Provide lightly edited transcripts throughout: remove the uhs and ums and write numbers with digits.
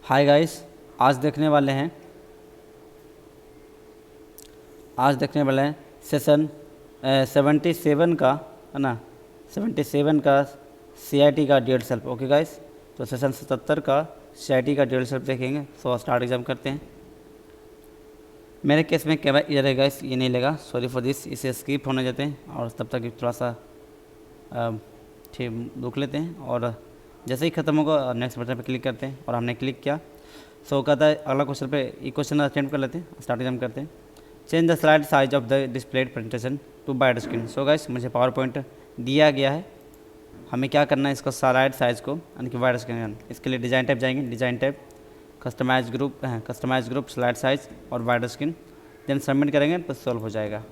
Hi guys, आज देखने वाले हैं सेशन 77 का, है ना। 77 का CIT का डेट सेल्फ। ओके गाइस, तो सेशन 77 का CIT का डेट सेल्फ देखेंगे। सो स्टार्ट एग्जाम करते हैं। मेरे केस में कैमरा इधर है गाइस, ये नहीं लेगा, सॉरी फॉर दिस। इसे स्किप होने देते हैं और तब तक थोड़ा सा ठीक रुक लेते हैं और जैसे ही ख़त्म होगा नेक्स्ट बटन पे क्लिक करते हैं। और हमने क्लिक किया। सो कहता है अगला क्वेश्चन पे, ये क्वेश्चन अटेम्प्ट कर लेते हैं, स्टार्ट एग्जाम करते हैं। Change the slide size of the displayed presentation to widescreen. So guys, मुझे पावर पॉइंट दिया गया है, हमें क्या करना है, इसको स्लाइड साइज़ को यानी कि वाइड स्क्रीन। इसके लिए डिज़ाइन टाइप जाएंगे, design type customize group slide size और वाइड स्क्रीन, देन सबमिट करेंगे तो सॉल्व हो जाएगा।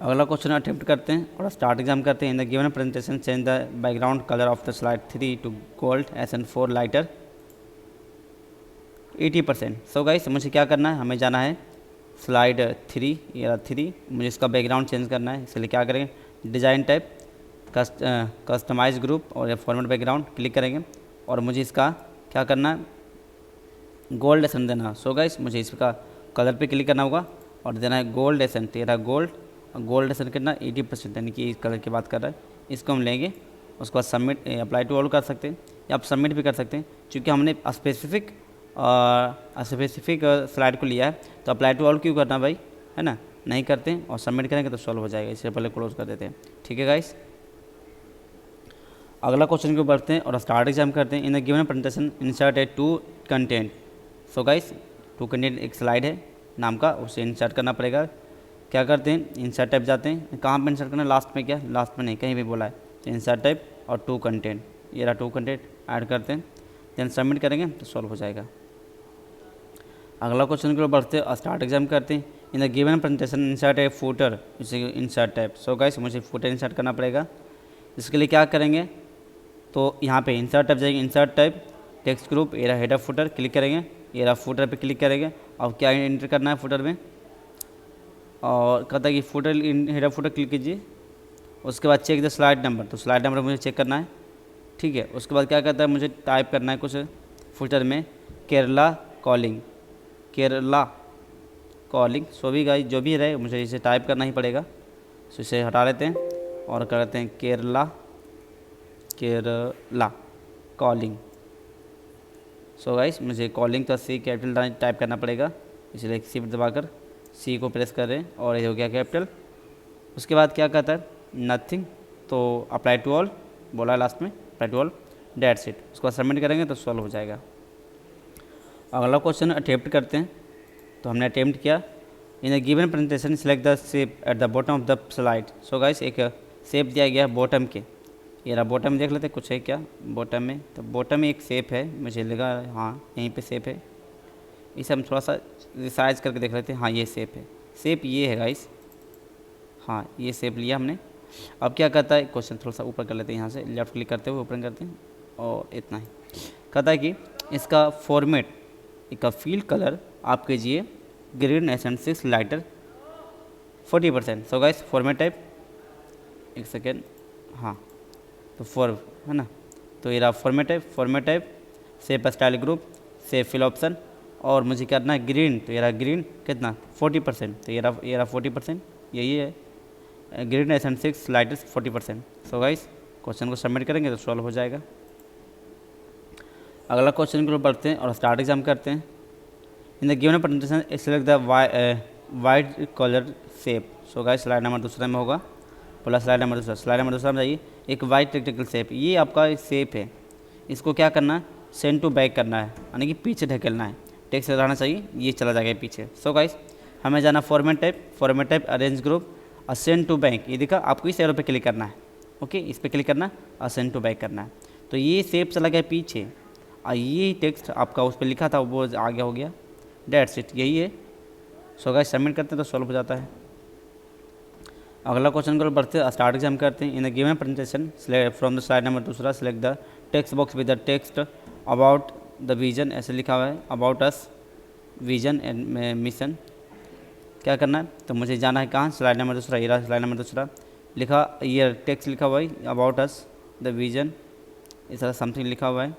अगला क्वेश्चन अटेम्प्ट करते हैं और स्टार्ट एग्जाम करते हैं। In the given presentation change the background colour of the slide 3 to gold SN4 lighter 80%। So guys, मुझे क्या करना है, हमें जाना है स्लाइड 3, ये 3, मुझे इसका बैकग्राउंड चेंज करना है। इसलिए क्या करेंगे, डिज़ाइन टाइप कस्टमाइज ग्रुप और फॉर्मेट बैकग्राउंड क्लिक करेंगे और मुझे इसका क्या करना है, गोल्ड एसन देना। सो गाइस, मुझे इसका कलर पे क्लिक करना होगा और देना है गोल्ड एसन। तेरा गोल्ड एसन कितना 80%, यानी कि इस कलर की बात कर रहा है। इसको हम लेंगे, उसके बाद सबमिट अप्लाई टू ऑल कर सकते हैं या आप सबमिट भी कर सकते हैं। क्योंकि हमने स्पेसिफिक स्लाइड को लिया है तो अप्लाई टू ऑल क्यों करना भाई, है ना। नहीं करते हैं और सबमिट करेंगे तो सॉल्व हो जाएगा। इससे पहले क्लोज कर देते हैं, ठीक है गाइस। अगला क्वेश्चन को बढ़ते हैं और स्टार्ट एग्जाम करते हैं। In the given presentation insert a two content. So guys, two content एक स्लाइड है नाम का, उसे इंसर्ट करना पड़ेगा। क्या करते हैं, इंसर्ट टाइप जाते हैं, कहाँ पे इंसर्ट करना है, लास्ट में, क्या लास्ट में नहीं, कहीं भी बोला है तो इंसर्ट टाइप और टू कंटेंट, ये रहा टू कंटेंट ऐड करते हैं, देन सबमिट करेंगे तो सॉल्व हो जाएगा। अगला क्वेश्चन को बढ़ते हैं, स्टार्ट एग्जाम करते हैं। In the given presentation insert A footer, इसे इंसर्ट टाइप। सो गाइस, मुझे फूटर इंसर्ट करना पड़ेगा। इसके लिए क्या करेंगे, तो यहाँ पे इंसर्ट टाइप जाएंगे, इंसर्ट टाइप टेक्स्ट ग्रुप, ये रहा हेडर फूटर, क्लिक करेंगे, ये रहा फूटर पे क्लिक करेंगे। अब क्या एंटर करना है फूटर में, और कहता है कि फूटर हेडर फूटर क्लिक कीजिए। उसके बाद चेक द स्लाइड नंबर, तो स्लाइड नंबर मुझे चेक करना है, ठीक है। उसके बाद क्या कहता है, मुझे टाइप करना है कुछ फूटर में, केरला कॉलिंग। सो भी गाइस, जो भी रहे मुझे इसे टाइप करना ही पड़ेगा। सो इसे हटा लेते हैं और करते हैं केरला कॉलिंग। सो गाइस, मुझे कॉलिंग का C कैपिटल टाइप करना पड़ेगा, इसलिए शिफ्ट दबाकर C को प्रेस करें और ये हो गया कैपिटल। उसके बाद क्या कहता है, नथिंग, तो अप्लाई टू ऑल बोला है लास्ट में, apply to all, that's it. उसको सबमिट करेंगे तो सॉल्व हो जाएगा। अगला क्वेश्चन अटेम्प्ट करते हैं, तो हमने अटेम्प्ट किया। इन the given presentation select the shape at the bottom of the slide. So guys, एक शेप दिया गया बॉटम के, ये रहा बॉटम, देख लेते कुछ है क्या बॉटम में। तो बॉटम में एक शेप है, मुझे लगा हाँ यहीं पे शेप है। इसे हम थोड़ा सा रिसाइज करके देख लेते हैं। हाँ, ये शेप है, शेप ये है गाइस, हाँ ये शेप लिया हमने। अब क्या कहता है, क्वेश्चन थोड़ा सा ऊपर कर लेते हैं, यहाँ से लेफ्ट क्लिक करते हुए ऊपर करते हैं और इतना ही। कहता है कि इसका फॉर्मेट, इसका फील्ड कलर आप कीजिए green SN6 lighter 40%। So guys, format type, एक सेकेंड, हाँ तो है ना, तो ये रहा format type shape style group, shape fill option, और मुझे करना है ग्रीन, तो ये रहा ग्रीन कितना 40%, तो ये रहा 40%, यही है green SN6 lighters 40%। So guys, question को सबमिट करेंगे तो सॉल्व हो जाएगा। अगला क्वेश्चन को पढ़ते हैं और स्टार्ट एग्जाम करते हैं। In the given presentation select the wide colour shape. So guys, slide number दूसरा में होगा, बोला स्लाइड नंबर दूसरा में जाइए। एक वाइट रेक्टेंगल शेप, ये आपका शेप है, इसको क्या करना है, सेंड टू बैक करना है, यानी कि पीछे ढकेलना है, टेक्स्ट रहना चाहिए, ये चला जाएगा पीछे। सो गाइस, हमें जाना फॉर्मेट टाइप अरेंज ग्रुप और सेंड टू बैक, ये देखा आपको इस एरो पे क्लिक करना है, ओके, इस पर क्लिक करना और सेंड टू बैक करना है। तो ये शेप चला गया पीछे और ये टेक्स्ट आपका उस पर लिखा था वो आगे हो गया, डेट्स इट, यही है। सो गाइस, सबमिट करते हैं तो सॉल्व हो जाता है। अगला क्वेश्चन को बढ़ते हैं, स्टार्ट एग्जाम करते हैं। In the given presentation from the slide number दूसरा select the text box with the text about the vision, ऐसे लिखा हुआ है about us vision and mission. क्या करना है, तो मुझे जाना है कहाँ, स्लाइड नंबर दूसरा, ये स्लाइड नंबर दूसरा लिखा, ये टेक्स्ट लिखा हुआ है अबाउट अस द विजन, इस तरह समथिंग लिखा हुआ है।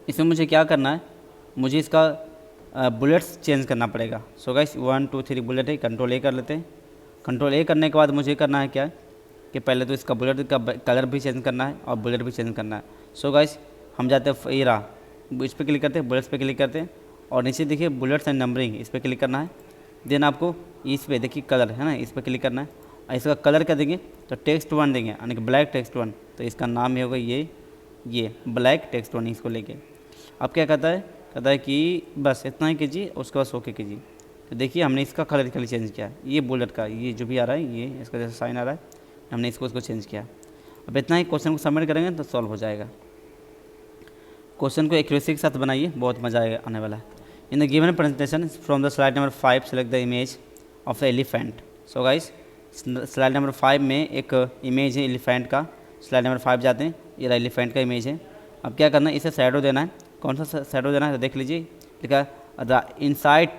इसमें मुझे क्या करना है, मुझे इसका बुलेट्स चेंज करना पड़ेगा। सो गाइस 1 2 3 बुलेट है, कंट्रोल ए कर लेते हैं। कंट्रोल ए करने के बाद मुझे करना है क्या कि पहले तो इसका बुलेट का कलर भी चेंज करना है और बुलेट भी चेंज करना है। सो गाइस हम जाते हैं ये रहा, इस पर क्लिक करते हैं, बुलेट्स पे क्लिक करते हैं और नीचे देखिए बुलेट्स एंड नंबरिंग, इस पर क्लिक करना है। देन आपको इस पर देखिए कलर है ना, इस पर क्लिक करना है और इसका कलर क्या देंगे तो टेक्स्ट 1 देंगे, यानी कि ब्लैक टेक्स्ट 1। तो इसका नाम ही होगा ये ब्लैक टेक्स्ट 1, इसको लेके अब क्या कहता है कि बस इतना ही कीजिए, उसके बाद ओके कीजिए। तो देखिए हमने इसका कलर खाली चेंज किया, ये बुलेट का ये जो भी आ रहा है, ये इसका जैसे साइन आ रहा है, हमने इसको चेंज किया। अब इतना ही क्वेश्चन को सबमिट करेंगे तो सॉल्व हो जाएगा। क्वेश्चन को एक्यूरेसी के साथ बनाइए, बहुत मज़ा आने वाला है। इन the given presentation from the slide number 5 select the image of the elephant. So guys slide number 5 में एक इमेज है एलिफेंट का, स्लाइड नंबर 5 जाते हैं, ये एलिफेंट का इमेज है। अब क्या करना है, इसे शैडो देना है। कौन सा शैडो देना है तो देख लीजिए, लिखा inside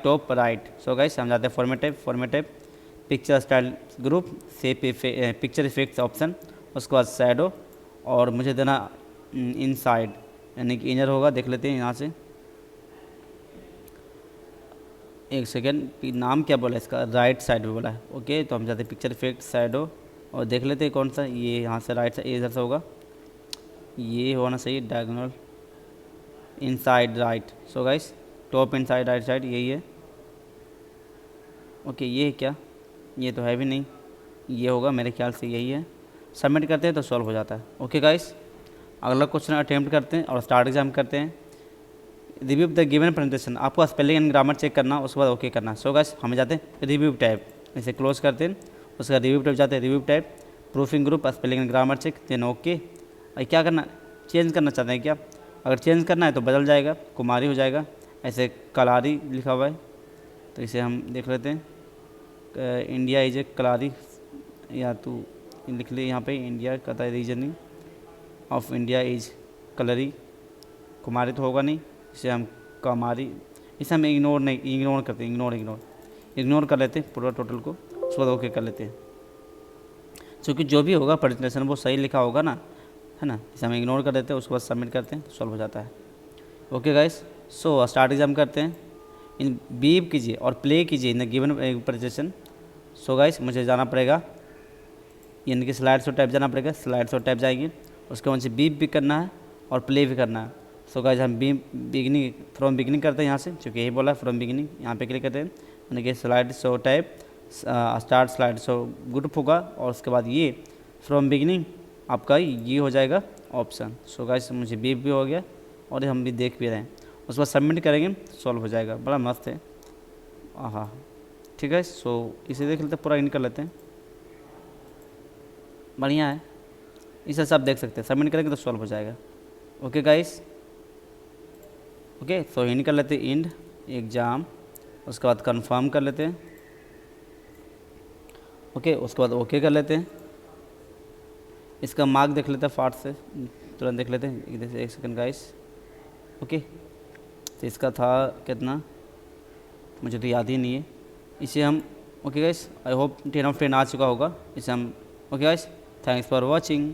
top right. So guys हम जाते हैं format type picture style group से पिक्चर इफेक्ट्स ऑप्शन, उसके बाद शैडो और मुझे देना इनसाइड यानी कि इनर होगा। देख लेते हैं यहाँ से, एक सेकेंड, नाम क्या बोला इसका, राइट साइड में बोला है। ओके तो हम जाते हैं पिक्चर इफेक्ट शैडो और देख लेते हैं कौन सा, ये यहाँ से राइट साइड इधर से होगा, ये होना चाहिए diagonal inside right. So guys top inside right side यही है। ओके ये है क्या, ये तो है भी नहीं, ये होगा मेरे ख्याल से यही है। सबमिट करते हैं तो सॉल्व हो जाता है। ओके गाइस अगला क्वेश्चन अटेम्प्ट करते हैं और स्टार्ट एग्जाम करते हैं। रिव्यू द गिवन प्रेजेंटेशन, आपको स्पेलिंग एंड ग्रामर चेक करना, उसके बाद ओके करना। सो गाइस हमें जाते हैं रिव्यू टैब, इसे क्लोज करते हैं, उसके बाद रिव्यू टैब जाते हैं, review tab proofing group spelling and grammar check, then okay. और क्या करना, चेंज करना चाहते हैं क्या, अगर चेंज करना है तो बदल जाएगा, कुमारी हो जाएगा, ऐसे कलारी लिखा हुआ है तो इसे हम देख लेते हैं, इंडिया इज ए कलारी, या तो लिख ले यहाँ पे इंडिया का रीजनिंग ऑफ इंडिया इज कलरी, कुमारी तो होगा नहीं, इसे हम कमारी, इसे हम इग्नोर करते हैं, इग्नोर कर लेते हैं पूरा टोटल को, उसके बाद ओके कर लेते हैं। क्योंकि जो भी होगा प्रेजेंटेशन वो सही लिखा होगा ना, है ना, इसे हम इग्नोर कर देते हैं, उसके बाद सबमिट करते हैं तो सॉल्व हो जाता है। Okay guys so start exam करते हैं, इन बीप कीजिए और प्ले कीजिए इन the given presentation. So guys मुझे जाना पड़ेगा, यानी कि स्लाइड शो टाइप जाना पड़ेगा, स्लाइड शो टाइप जाएगी, उसके बाद मुझे बीप भी करना है और प्ले भी करना है। सो गाइस हम बिगिनिंग फ्रॉम बिगिनिंग करते हैं यहाँ से, क्योंकि यही बोला फ्रॉम बिगिनिंग, यहाँ पे क्लिक करते हैं, यानी कि slide show type start slide show group होगा और उसके बाद ये फ्रॉम बिगिनिंग आपका ये हो जाएगा ऑप्शन। सो गाइस मुझे बीप भी हो गया और हम भी देख भी रहे हैं, उसके बाद सबमिट करेंगे सॉल्व हो जाएगा, बड़ा मस्त है। हाँ ठीक है, सो इसे देख लेते हैं, पूरा इन कर लेते हैं, बढ़िया है, इसे सब देख सकते हैं, सबमिट करेंगे तो सॉल्व हो जाएगा। ओके गाइस ओके सो इन कर लेते हैं इंड एग्ज़ाम, उसके बाद कंफर्म कर लेते हैं। ओके उसके बाद ओके कर लेते हैं, इसका मार्क देख लेते हैं फाट से, तुरंत देख लेते हैं, इधर से एक सेकंड गाइस। ओके तो इसका था कितना, मुझे तो याद ही नहीं है, इसे हम okay guys I hope 10 of 10 आ चुका होगा इसे हम। Okay guys thanks for watching.